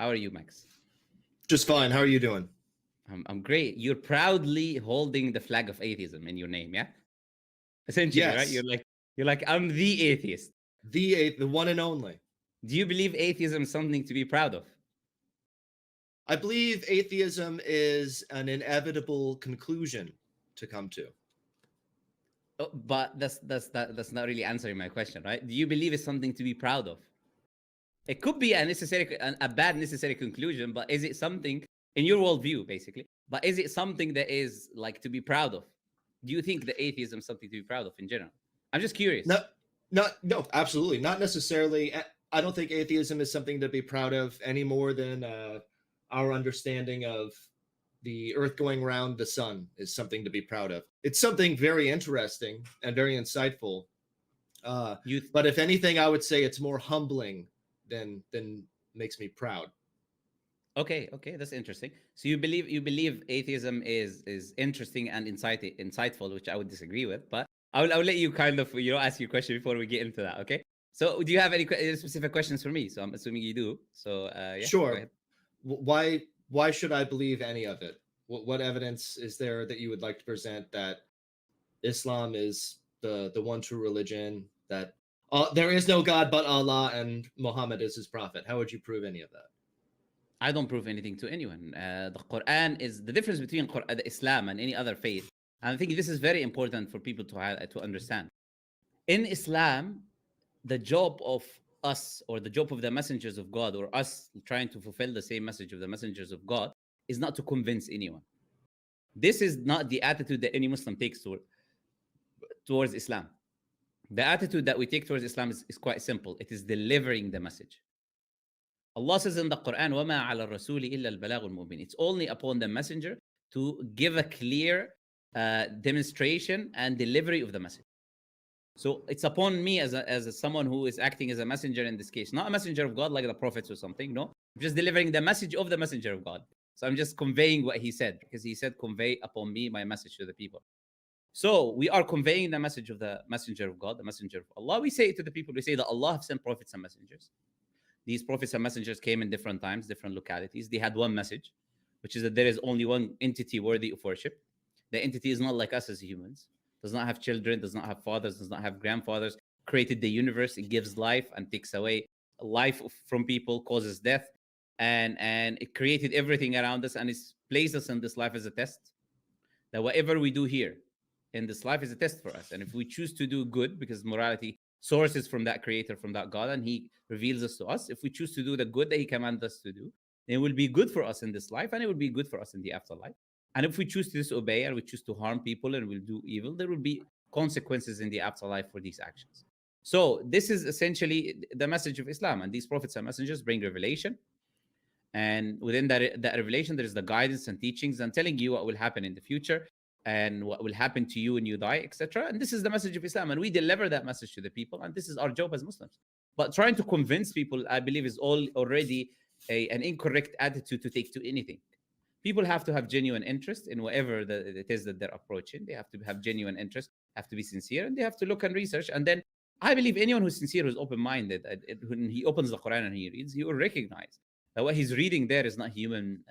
How are you, Max? Just fine. How are you doing? I'm great. You're proudly holding the flag of atheism in your name, yeah? Essentially, right? Yes, You're like, I'm the atheist. the one and only. Do you believe atheism is something to be proud of? I believe atheism is an inevitable conclusion to come to. Oh, but that's not really answering my question, right? Do you believe it's something to be proud of? It could be a bad necessary conclusion, but is it something in your worldview, basically? But is it something that is like to be proud of? Do you think that atheism is something to be proud of in general? I'm just curious. No, no, absolutely not necessarily. I don't think atheism is something to be proud of any more than our understanding of the Earth going around the sun is something to be proud of. It's something very interesting and very insightful. You But if anything, I would say it's more humbling than makes me proud. okay, that's interesting. So you believe atheism is interesting and insightful, which I would disagree with, but I'll let you kind of ask your question before we get into that. Okay. So do you have any specific questions for me? So I'm assuming you do. So yeah, go Sure. ahead. Why should I believe any of it? What evidence is there that you would like to present that Islam is the one true religion, that there is no God but Allah and Muhammad is his prophet? How would you prove any of that? I don't prove anything to anyone. The Quran is the difference between the Islam and any other faith. And I think this is very important for people to understand. In Islam, the job of us, or the job of the messengers of God, or us trying to fulfill the same message of the messengers of God, is not to convince anyone. This is not the attitude that any Muslim takes towards Islam. The attitude that we take towards Islam is quite simple. It is delivering the message. Allah says in the Quran, وَمَا عَلَى الرَّسُولِ إِلَّا الْبَلَاغُ الْمُبِينُ. It's only upon the messenger to give a clear demonstration and delivery of the message. So it's upon me as someone who is acting as a messenger in this case, not a messenger of God like the prophets or something. No, I'm just delivering the message of the messenger of God. So I'm just conveying what he said, because he said, convey upon me my message to the people. So we are conveying the message of the messenger of God, the messenger of Allah. We say it to the people. We say that Allah have sent prophets and messengers. These prophets and messengers came in different times, different localities. They had one message, which is that there is only one entity worthy of worship. The entity is not like us as humans. Does not have children, does not have fathers, does not have grandfathers, created the universe. It gives life and takes away life from people, causes death. And it created everything around us, and it's placed us in this life as a test. That whatever we do here in this life is a test for us. And if we choose to do good, because morality sources from that creator, from that God, and he reveals us to us. If we choose to do the good that he commands us to do, then it will be good for us in this life, and it will be good for us in the afterlife. And if we choose to disobey and we choose to harm people and will do evil, there will be consequences in the afterlife for these actions. So this is essentially the message of Islam. And these prophets and messengers bring revelation. And within that revelation, there is the guidance and teachings and telling you what will happen in the future and what will happen to you when you die, etc. And this is the message of Islam. And we deliver that message to the people. And this is our job as Muslims. But trying to convince people, I believe, is already an incorrect attitude to take to anything. People have to have genuine interest in whatever it is that they're approaching. They have to have genuine interest, have to be sincere, and they have to look and research. And then I believe anyone who's sincere, who's open-minded, when he opens the Quran and he reads, he will recognize that what he's reading there is not human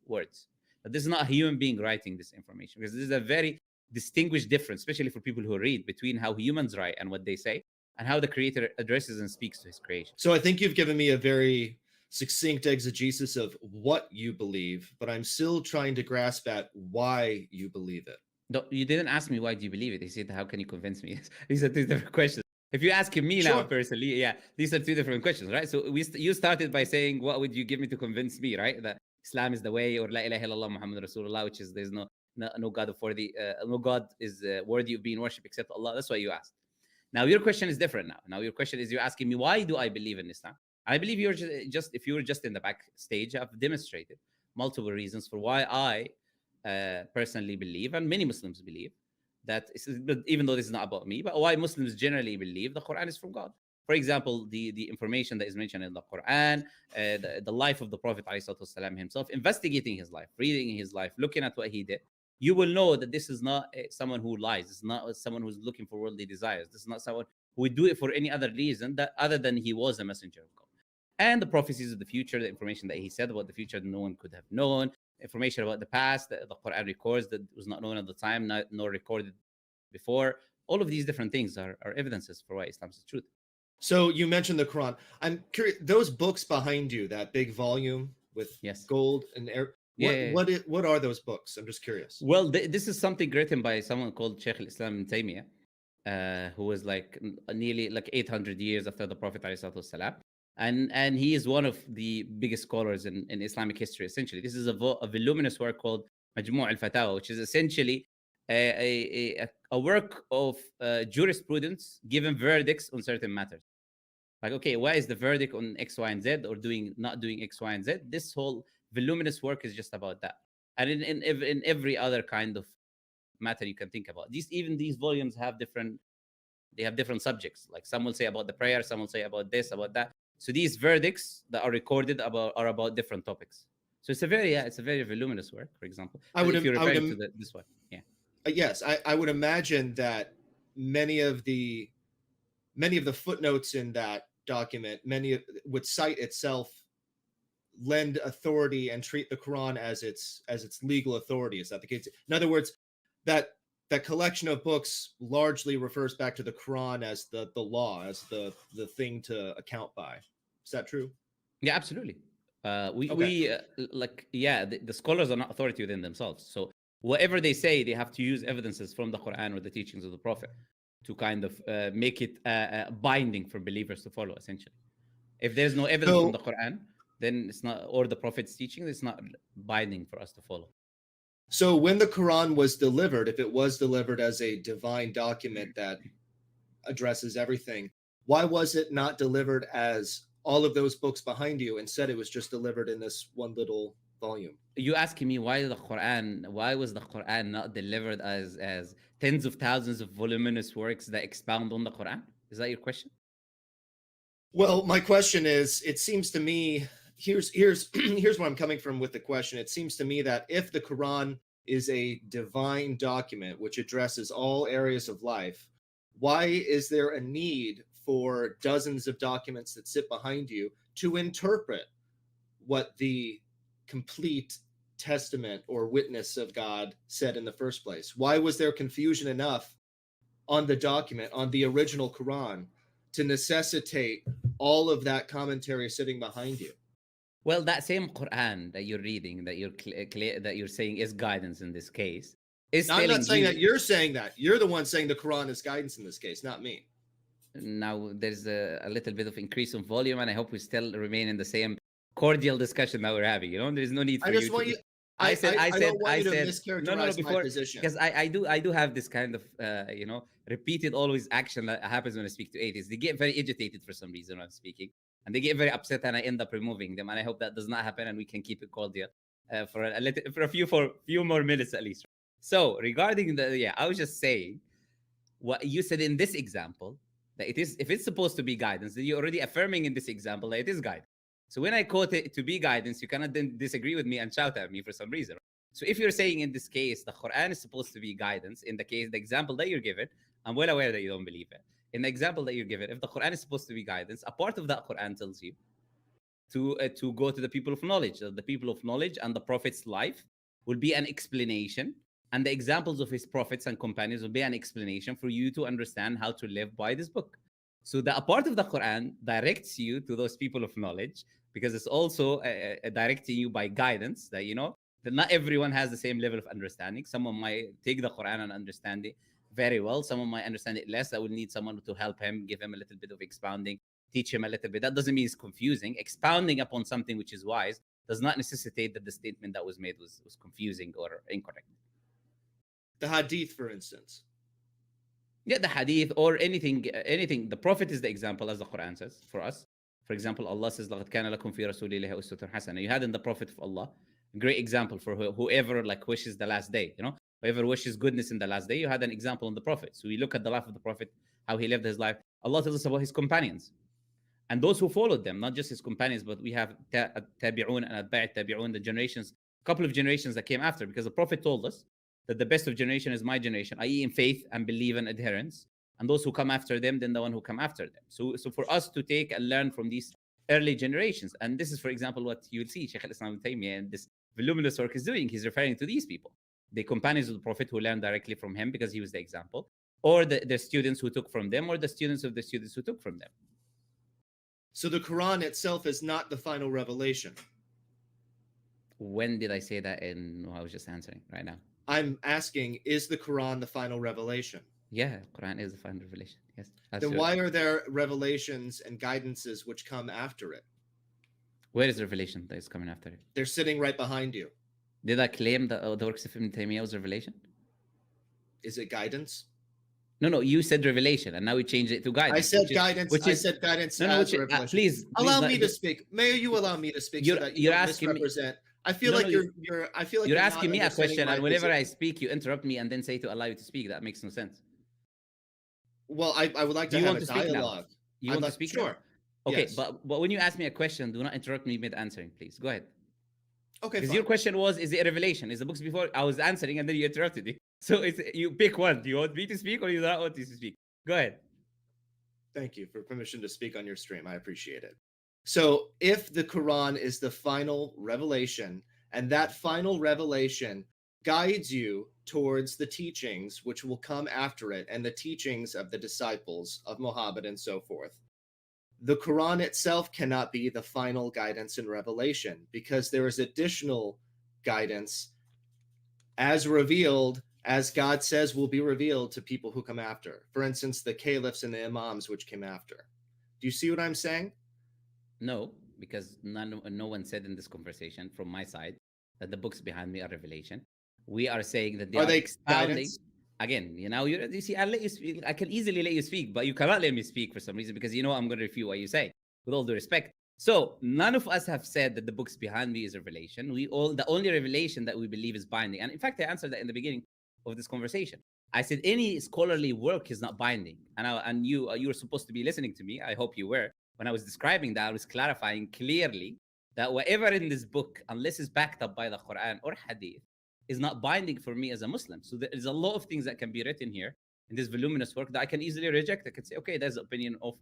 words. That this is not a human being writing this information, because this is a very distinguished difference, especially for people who read, between how humans write and what they say, and how the creator addresses and speaks to his creation. So I think you've given me a very succinct exegesis of what you believe, but I'm still trying to grasp at why you believe it. No, you didn't ask me why do you believe it. He said, how can you convince me? These are two different questions. If you ask me now personally, yeah, these are two different questions, right? So you started by saying, what would you give me to convince me, right? That Islam is the way, or La ilaha illallah Muhammad Rasulullah, which is there's no God of worthy, no God is worthy of being worshipped except Allah. That's what you asked. Now your question is different now. Now your question is, you're asking me, why do I believe in Islam? I believe you're just if you were just in the backstage, I've demonstrated multiple reasons for why I personally believe, and many Muslims believe, that even though this is not about me, but why Muslims generally believe the Quran is from God. For example, the information that is mentioned in the Quran, the life of the Prophet ﷺ himself, investigating his life, reading his life, looking at what he did, you will know that this is not someone who lies. It's not someone who's looking for worldly desires. This is not someone who would do it for any other reason other than he was a messenger of God. and the prophecies of the future, the information that he said about the future that no one could have known, information about the past that the Quran records that was not known at the time, not nor recorded before. All of these different things are evidences for why Islam is the truth. So you mentioned the Quran. I'm curious. Those books behind you, that big volume with Yes. gold and air. Yeah. What are those books? I'm just curious. Well, this is something written by someone called Sheikh al-Islam ibn Taymiyyah, who was like nearly like 800 years after the Prophet ﷺ. And he is one of the biggest scholars in Islamic history. Essentially, this is a voluminous work called Majmu' al-Fatawa, which is essentially a work of jurisprudence giving verdicts on certain matters. Like, okay, what is the verdict on X, Y, and Z, or not doing X, Y, and Z? This whole voluminous work is just about that, and in every other kind of matter you can think about. These volumes have different subjects. Like some will say about the prayer, some will say about this, about that. So these verdicts that are recorded are about different topics. So it's a very voluminous work. For example, if you're referring to this one, yeah. Yes, I would imagine that many of the footnotes in that document, would cite itself, lend authority, and treat the Quran as its legal authority. Is that the case? In other words, that collection of books largely refers back to the Quran as the law, as the thing to account by. Is that true? Yeah, absolutely. We the scholars are not authority within themselves. So whatever they say, they have to use evidences from the Quran or the teachings of the Prophet to kind of make it binding for believers to follow. Essentially, if there's no evidence from the Quran, then it's not, or the Prophet's teaching, it's not binding for us to follow. So when the Quran was delivered, if it was delivered as a divine document that addresses everything, why was it not delivered as all of those books behind you? Instead, it was just delivered in this one little volume. You asking me why was the Quran not delivered as tens of thousands of voluminous works that expound on the Quran? Is that your question? Well, my question is, it seems to me, here's where I'm coming from with the question. It seems to me that if the Quran is a divine document which addresses all areas of life, why is there a need for dozens of documents that sit behind you to interpret what the complete testament or witness of God said in the first place? Why was there confusion enough on the document, on the original Quran, to necessitate all of that commentary sitting behind you? Well, that same Quran that you're reading, that you're saying is guidance in this case, is I'm telling not saying you. that you're saying that. You're the one saying the Quran is guidance in this case, not me. Now there's a little bit of increase in volume, and I hope we still remain in the same cordial discussion that we're having. There's no need for I just you want to. you. I said, don't want you to no, mischaracterize my before, position. because I do have this kind of repeated always action that happens when I speak to atheists. They get very agitated for some reason when I'm speaking, and they get very upset, and I end up removing them. And I hope that does not happen, and we can keep it cordial for a few more minutes at least. So regarding I was just saying what you said in this example, that it is, if it's supposed to be guidance, then you're already affirming in this example that it is guidance. So when I quote it to be guidance, you cannot then disagree with me and shout at me for some reason. So if you're saying in this case the Quran is supposed to be guidance, in the example that you're given, I'm well aware that you don't believe it. In the example that you're given, if the Quran is supposed to be guidance, a part of that Quran tells you to go to the people of knowledge. The people of knowledge and the Prophet's life will be an explanation, and the examples of his prophets and companions will be an explanation for you to understand how to live by this book. So the a part of the Quran directs you to those people of knowledge, because it's also directing you by guidance, that that not everyone has the same level of understanding. Someone might take the Quran and understand it very well. Someone might understand it less. That will need someone to help him, give him a little bit of expounding, teach him a little bit. That doesn't mean it's confusing. Expounding upon something which is wise does not necessitate that the statement that was made was confusing or incorrect. The Hadith, for instance. Yeah, the Hadith or anything. The Prophet is the example, as the Quran says for us. For example, Allah says, لَقَدْ كَانَ لَكُمْ فِي رَسُولِ اللَّهِ أُسْوَةٌ حَسَنَةٌ. You had in the Prophet of Allah a great example for whoever wishes the last day. Whoever wishes goodness in the last day, you had an example in the Prophet. So we look at the life of the Prophet, how he lived his life. Allah tells us about his companions and those who followed them, not just his companions, but we have tabi'un and atba' tabi'un, the generations, a couple of generations that came after, because the Prophet told us that the best of generation is my generation, i.e. in faith and belief and adherence, and those who come after them, then the one who come after them. So for us to take and learn from these early generations. And this is, for example, what you'll see Sheikh al-Islam ibn Taymiyyah and this voluminous work is doing. He's referring to these people, the companions of the Prophet who learned directly from him because he was the example, or the students who took from them, or the students of the students who took from them. So the Quran itself is not the final revelation. When did I say that? In I was just answering right now. I'm asking, is the Quran the final revelation? Yeah, Quran is the final revelation. Yes. Then why are there revelations and guidances which come after it? Where is the revelation that is coming after it? They're sitting right behind you. Did I claim that the works of Ibn Taymiyyah was revelation? Is it guidance? No, you said revelation, and now we changed it to guidance. I said guidance. I said guidance as revelation. Please allow me to speak. May you allow me to speak so that you don't misrepresent? I feel like you're asking me a question, and whenever I speak, you interrupt me and then say to allow you to speak. That makes no sense. Well, I would like to have a dialogue. You want to speak? Sure. Okay, yes. but when you ask me a question, do not interrupt me mid answering, please. Go ahead. Okay. Because your question was, is it a revelation? Is the books before? I was answering, and then you interrupted me. So you pick one. Do you want me to speak or you not want me to speak? Go ahead. Thank you for permission to speak on your stream. I appreciate it. So if the Quran is the final revelation, and that final revelation guides you towards the teachings which will come after it, and the teachings of the disciples of Muhammad and so forth, the Quran itself cannot be the final guidance and revelation, because there is additional guidance as revealed, as God says will be revealed to people who come after. For instance, the caliphs and the imams which came after. Do you see what I'm saying? No, because no one said in this conversation from my side that the books behind me are revelation. We are saying that they are expounding. Guidance? Again, you see, I'll let you speak. I can easily let you speak, but you cannot let me speak for some reason because I'm going to refute what you say, with all due respect. So none of us have said that the books behind me is a revelation. The only revelation that we believe is binding. And in fact, I answered that in the beginning of this conversation. I said any scholarly work is not binding. And you were supposed to be listening to me. I hope you were. When I was describing that, I was clarifying clearly that whatever in this book, unless it's backed up by the Quran or Hadith, is not binding for me as a Muslim. So there is a lot of things that can be written here in this voluminous work that I can easily reject. I can say, okay, there's the opinion of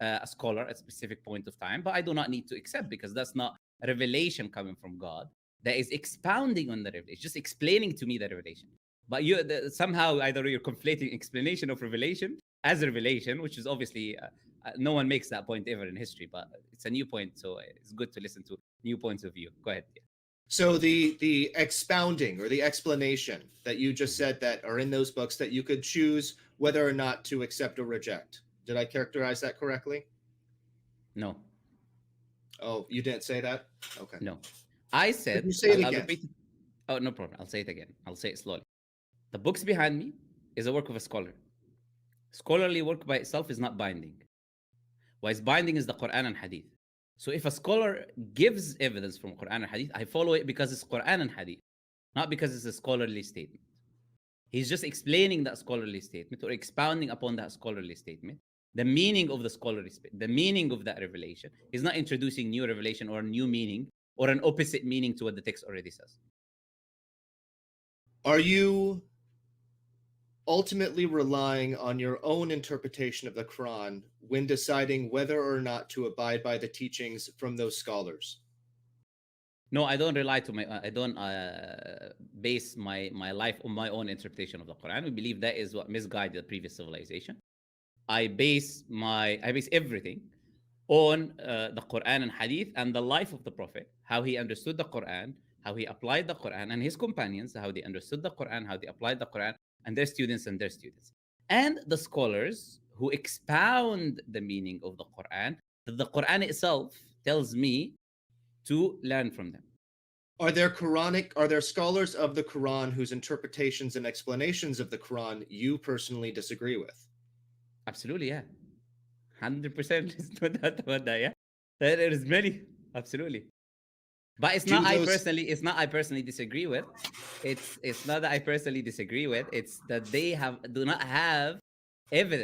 a scholar at a specific point of time, but I do not need to accept because that's not a revelation coming from God that is expounding on the revelation, just explaining to me the revelation. But somehow either you're conflating explanation of revelation as a revelation, which is obviously no one makes that point ever in history, but it's a new point, so it's good to listen to new points of view. Go ahead. Yeah. So the expounding or the explanation that you just said that are in those books that you could choose whether or not to accept or reject. Did I characterize that correctly? No. Oh, you didn't say that? Okay. No. I said... Could you say it again? Oh, no problem. I'll say it again. I'll say it slowly. The books behind me is a work of a scholar. Scholarly work by itself is not binding. What is binding is the Quran and Hadith. So if a scholar gives evidence from Quran and Hadith, I follow it because it's Quran and Hadith, not because it's a scholarly statement. He's just explaining that scholarly statement or expounding upon that scholarly statement, the meaning of the scholarly statement, the meaning of that revelation. He's not introducing new revelation or new meaning or an opposite meaning to what the text already says. Are you ultimately relying on your own interpretation of the Quran when deciding whether or not to abide by the teachings from those scholars? No, I don't rely to I don't base my life on my own interpretation of the Quran. We believe that is what misguided the previous civilization. I base everything on the Quran and Hadith and the life of the Prophet, how he understood the Quran, how he applied the Quran, and his companions, how they understood the Quran, how they applied the Quran, and their students, and the scholars who expound the meaning of the Quran, that the Quran itself tells me to learn from them. Are there scholars of the Quran whose interpretations and explanations of the Quran you personally disagree with? Absolutely, yeah. 100%. No doubt about that, yeah. There is many, absolutely. But it's not I personally disagree with. It's not that I personally disagree with. It's that they do not have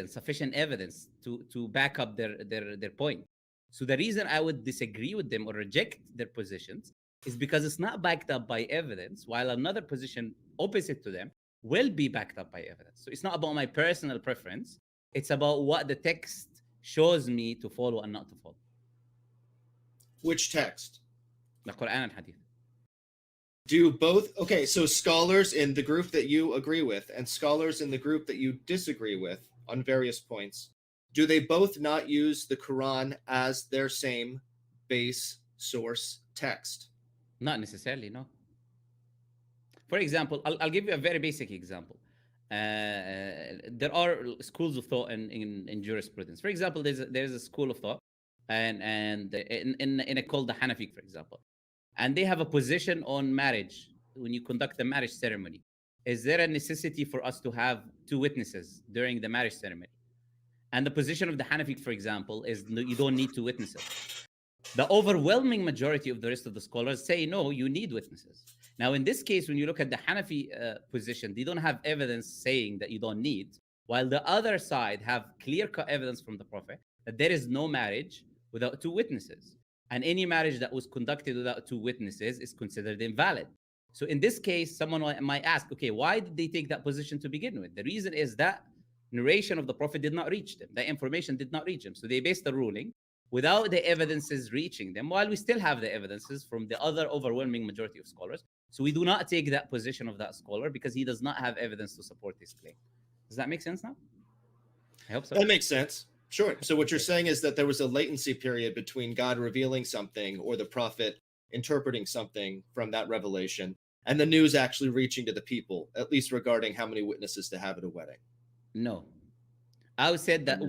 sufficient evidence to back up their point. So the reason I would disagree with them or reject their positions is because it's not backed up by evidence, while another position opposite to them will be backed up by evidence. So it's not about my personal preference. It's about what the text shows me to follow and not to follow. Which text? The Quran and Hadith. Do both, okay, so scholars in the group that you agree with and scholars in the group that you disagree with on various points, do they both not use the Quran as their same base source text? Not necessarily, no. For example, I'll give you a very basic example. There are schools of thought in jurisprudence. For example, there's a school of thought, and in a called the Hanafi, for example, and they have a position on marriage. When you conduct the marriage ceremony, is there a necessity for us to have two witnesses during the marriage ceremony? And the position of the Hanafi, for example, is you don't need two witnesses. The overwhelming majority of the rest of the scholars say no, you need witnesses. Now, in this case, when you look at the Hanafi position, they don't have evidence saying that you don't need, while the other side have clear-cut evidence from the Prophet that there is no marriage without two witnesses. And any marriage that was conducted without two witnesses is considered invalid. So in this case, someone might ask, okay, why did they take that position to begin with? The reason is that narration of the Prophet did not reach them. That information did not reach them. So they based the ruling without the evidences reaching them, while we still have the evidences from the other overwhelming majority of scholars. So we do not take that position of that scholar because he does not have evidence to support his claim. Does that make sense now? I hope so. That makes sense. Sure. So what you're saying is that there was a latency period between God revealing something or the prophet interpreting something from that revelation and the news actually reaching to the people, at least regarding how many witnesses to have at a wedding. No. I said that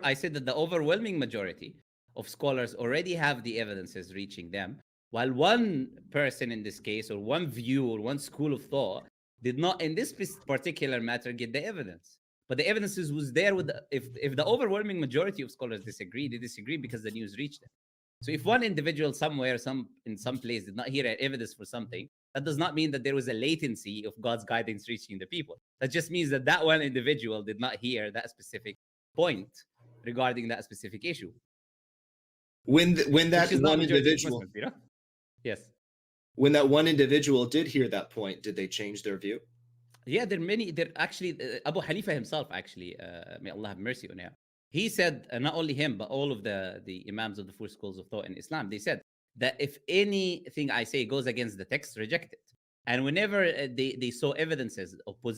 I said that the overwhelming majority of scholars already have the evidences reaching them, while one person in this case, or one view, or one school of thought, did not, in this particular matter, get the evidence. But the evidences was there with if the overwhelming majority of scholars disagree, they disagree because the news reached them. So if one individual somewhere, in some place, did not hear evidence for something, that does not mean that there was a latency of God's guidance reaching the people. That just means that that one individual did not hear that specific point regarding that specific issue. When that one individual, Muslims, you know? Yes. When that one individual did hear that point, did they change their view? Yeah, there are many. There actually, Abu Hanifa himself, actually, may Allah have mercy on him. He said, not only him, but all of the imams of the four schools of thought in Islam, they said that if anything I say goes against the text, reject it. And whenever they saw evidences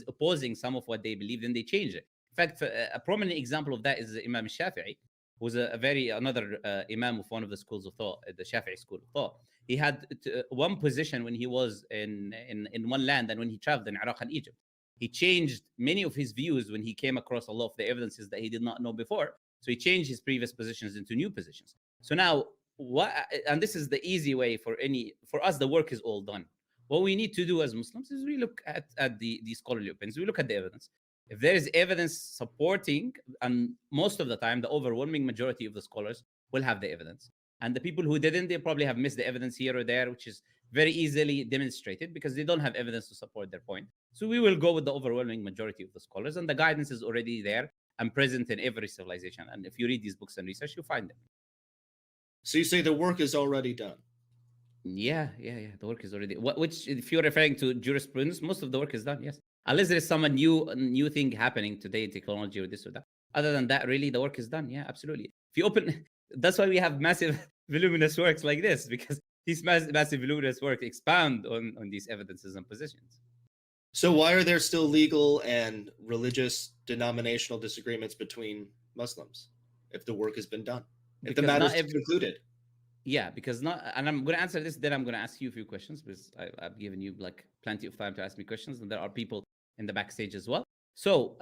opposing some of what they believe, then they change it. In fact, a prominent example of that is Imam Shafi'i, who's another imam of one of the schools of thought, the Shafi'i school of thought. He had one position when he was in one land, and when he traveled in Iraq and Egypt. He changed many of his views when he came across a lot of the evidences that he did not know before. So he changed his previous positions into new positions. So now, and this is the easy way for us, the work is all done. What we need to do as Muslims is we look at the scholarly opinions. We look at the evidence. If there is evidence supporting, and most of the time, the overwhelming majority of the scholars will have the evidence. And the people who didn't, they probably have missed the evidence here or there, which is very easily demonstrated because they don't have evidence to support their point. So we will go with the overwhelming majority of the scholars, and the guidance is already there and present in every civilization. And if you read these books and research, you'll find them. So you say the work is already done? Yeah. The work is already. Which, if you're referring to jurisprudence, most of the work is done. Yes, unless there is some new thing happening today in technology or this or that. Other than that, really, the work is done. Yeah, absolutely. If you open, that's why we have massive voluminous works like this, because these massive voluminous works expound on these evidences and positions. So why are there still legal and religious denominational disagreements between Muslims if the work has been done? If the matter is concluded? Yeah, because and I'm going to answer this, then I'm going to ask you a few questions, because I've given you like plenty of time to ask me questions, and there are people in the backstage as well. So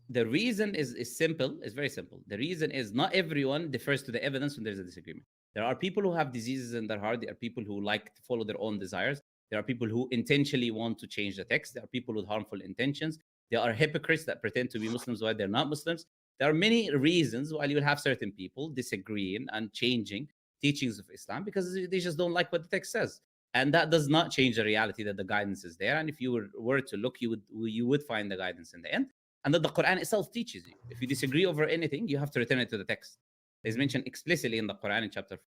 the reason is simple, it's very simple. The reason is not everyone defers to the evidence when there's a disagreement. There are people who have diseases in their heart. There are people who like to follow their own desires. There are people who intentionally want to change the text. There are people with harmful intentions. There are hypocrites that pretend to be Muslims while they're not Muslims. There are many reasons why you will have certain people disagreeing and changing teachings of Islam because they just don't like what the text says. And that does not change the reality that the guidance is there. And if you were to look, you would find the guidance in the end. And that the Quran itself teaches you. If you disagree over anything, you have to return it to the text. It's mentioned explicitly in the Quran in chapter 4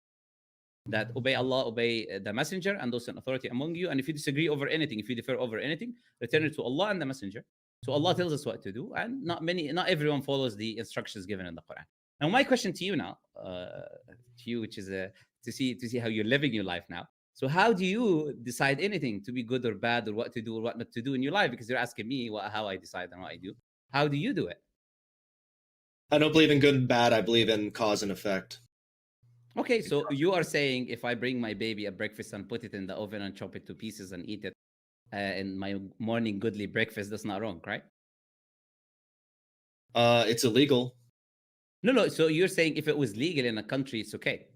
that obey Allah, obey the messenger and those in authority among you. And if you disagree over anything, if you differ over anything, return it to Allah and the messenger. So Allah tells us what to do, and not everyone follows the instructions given in the Quran. Now, my question to you now, which is to see how you're living your life now. So how do you decide anything to be good or bad, or what to do or what not to do in your life? Because you're asking me how I decide and what I do. How do you do it? I don't believe in good and bad. I believe in cause and effect. Okay, so you are saying if I bring my baby a breakfast and put it in the oven and chop it to pieces and eat it in my morning goodly breakfast, that's not wrong, right? It's illegal. No, no. So you're saying if it was legal in a country, it's okay.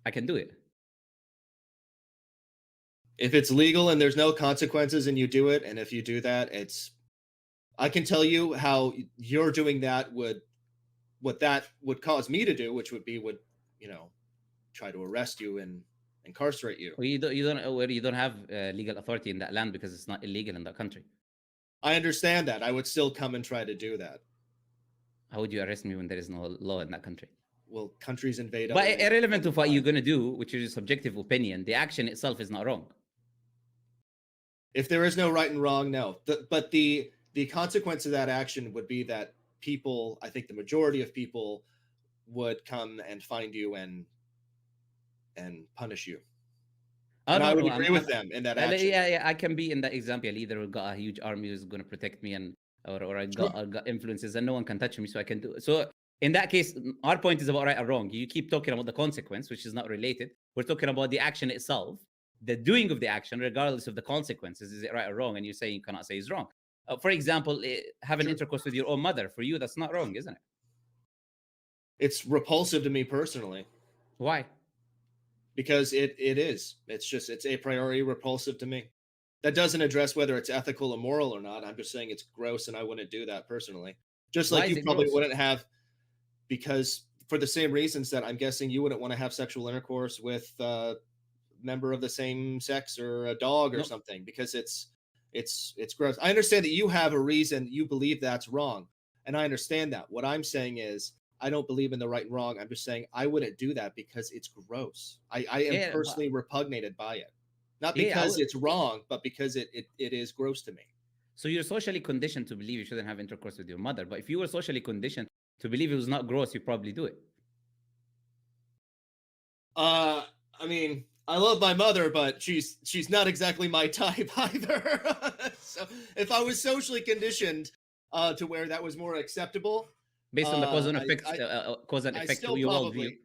I can do it. If it's legal and there's no consequences and you do it, and if you do that, I can tell you how you're doing that what that would cause me to do, which would you know try to arrest you and incarcerate you. Well, you don't have legal authority in that land because it's not illegal in that country. I understand that. I would still come and try to do that. How would you arrest me when there is no law in that country? Well, countries invade But other nations. irrelevant of what you're gonna do, which is a subjective opinion, the action itself is not wrong. If there is no right and wrong, no. But the consequence of that action would be that people, I think the majority of people, would come and find you and punish you. Oh And I no, would no, agree with them in that action. yeah, I can be in that example. Either we got a huge army who's going to protect me, and or Sure. I got influences, and no one can touch me, so I can do it. So in that case, our point is about right or wrong. You keep talking about the consequence, which is not related. We're talking about the action itself, the doing of the action, regardless of the consequences. Is it right or wrong? And you're saying you cannot say it's wrong. For example, having Sure. intercourse with your own mother, for you, that's not wrong, isn't it? It's repulsive to me personally Why? because it is. It's a priori repulsive to me. That doesn't address whether it's ethical or moral or not. I'm just saying it's gross and I wouldn't do that personally. Just Why like is you it probably gross? wouldn't have, because for the same reasons that I'm guessing you wouldn't want to have sexual intercourse with a member of the same sex or a dog or No, something, because it's gross. I understand that you have a reason you believe that's wrong, and I understand that. What I'm saying is I don't believe in the right and wrong. I'm just saying I wouldn't do that because it's gross. I am yeah, personally repugnated by it, not yeah. because it's wrong, but because it is gross to me. So you're socially conditioned to believe you shouldn't have intercourse with your mother. But if you were socially conditioned to believe it was not gross, you probably do it. Uh, I mean, I love my mother, but she's not exactly my type either. So if I was socially conditioned to where that was more acceptable, Based on the cause and I, effect, I cause and I effect still your worldview. probably.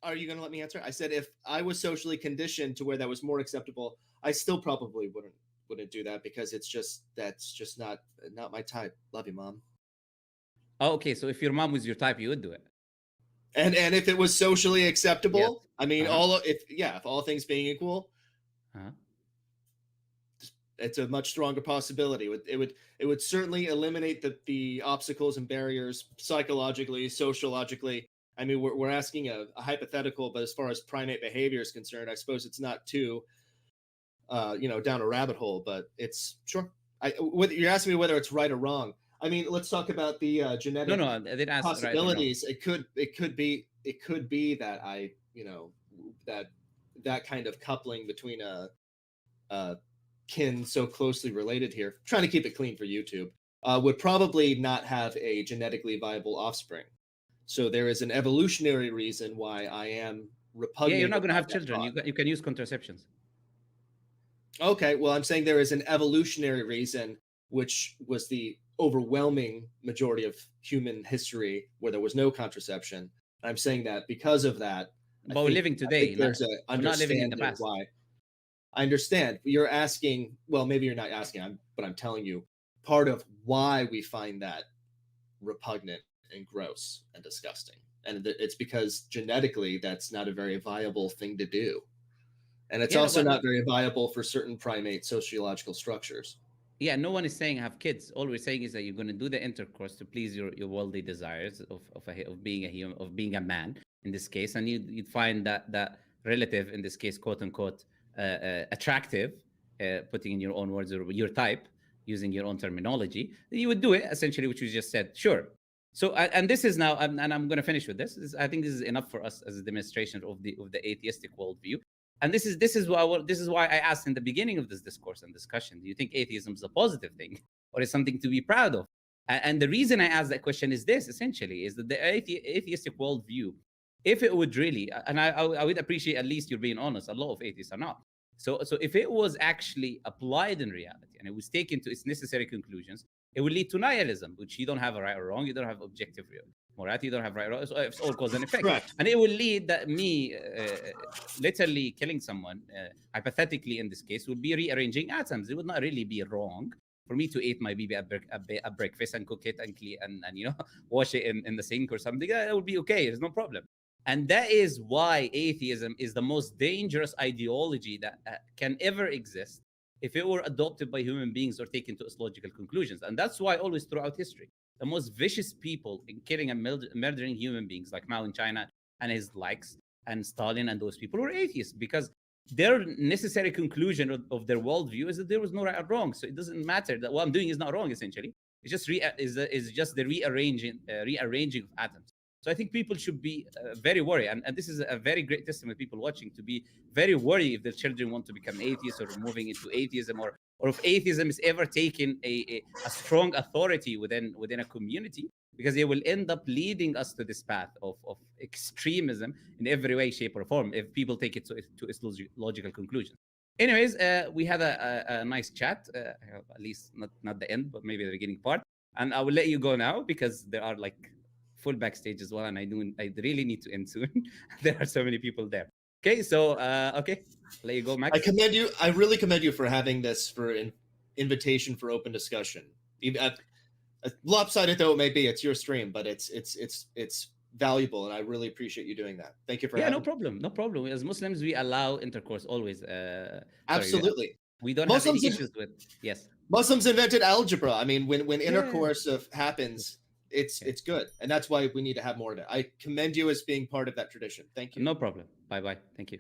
Are you going to let me answer? I said if I was socially conditioned to where that was more acceptable, I still probably wouldn't do that because that's just not my type. Love you, mom. Oh, okay, so if your mom was your type, you would do it. And if it was socially Yes. acceptable, I mean, Uh-huh. if all things being equal, Uh-huh. it's a much stronger possibility. It would certainly eliminate the obstacles and barriers psychologically, sociologically. I mean, we're asking a hypothetical, but as far as primate behavior is concerned, I suppose it's not too down a rabbit hole, but it's sure. Whether you're asking me whether it's right or wrong. I mean, let's talk about the No, no, genetic I didn't ask right or wrong. possibilities. It could be that that that kind of coupling between a kin so closely related here, trying to keep it clean for YouTube, would probably not have a genetically viable offspring. So there is an evolutionary reason why I am Yeah, you're not repugnated going to by have that children. thought. You can use contraceptions. Okay, well, I'm saying there is an evolutionary reason, which was the overwhelming majority of human history where there was no contraception. I'm saying that because of that, I But we're think living I think today, not there's a we're not living in the understanding past. why. I understand. You're asking, well, maybe you're not asking, but I'm telling you part of why we find that repugnant and gross and disgusting. And it's because genetically that's not a very viable thing to do. And it's Yeah, no, also but not very viable for certain primate sociological structures. yeah, no one is saying have kids. All we're saying is that you're going to do the intercourse to please your worldly desires of being a human, of being a man in this case, and you'd find that relative in this case, quote unquote, attractive, putting in your own words or your type, using your own terminology. Then you would do it essentially, which you just said. Sure. So and this is now, and I'm going to finish with this. I think this is enough for us as a demonstration of the atheistic worldview. And this is why I asked in the beginning of this discourse and discussion: do you think atheism is a positive thing, or is something to be proud of? And the reason I asked that question is this: essentially, is that the atheistic worldview If it would really, and I would appreciate at least you're being honest. A lot of atheists are not. So if it was actually applied in reality and it was taken to its necessary conclusions, it would lead to nihilism, which you don't have a right or wrong. You don't have objective morality. You don't have right or wrong. It's all cause and effect. Correct. And it will lead that me literally killing someone, hypothetically in this case, would be rearranging atoms. It would not really be wrong for me to eat my baby at breakfast and cook it and clean and wash it in the sink or something. That would be okay. There's no problem. And that is why atheism is the most dangerous ideology that can ever exist if it were adopted by human beings or taken to its logical conclusions. And that's why always throughout history, the most vicious people in killing and murdering human beings, like Mao in China and his likes, and Stalin and those people, were atheists, because their necessary conclusion of their worldview is that there was no right or wrong. So it doesn't matter that what I'm doing is not wrong. Essentially, it's just is just the rearranging of atoms. So I think people should be very worried, and this is a very great testament. People watching to be very worried if their children want to become atheists or moving into atheism, or if atheism is ever taken a strong authority within a community, because it will end up leading us to this path of extremism in every way, shape, or form if people take it to its logical conclusions. Anyways, we had a nice chat, at least not the end, but maybe the beginning part. And I will let you go now because there are like full backstage as well, and I really need to end soon. There are so many people there. Okay, so okay, let you go, Max. I commend you. I really commend you for having this for an invitation for open discussion. Lopsided though it may be, it's your stream, but it's valuable, and I really appreciate you doing that. Thank you for having no problem, no problem. As Muslims, we allow intercourse always. Absolutely. We don't Muslims have any issues with. Yes. Muslims invented algebra. I mean, when Yeah. intercourse happens, it's good, and that's why we need to have more of it. I commend you as being part of that tradition. Thank you. No problem. Bye bye. Thank you.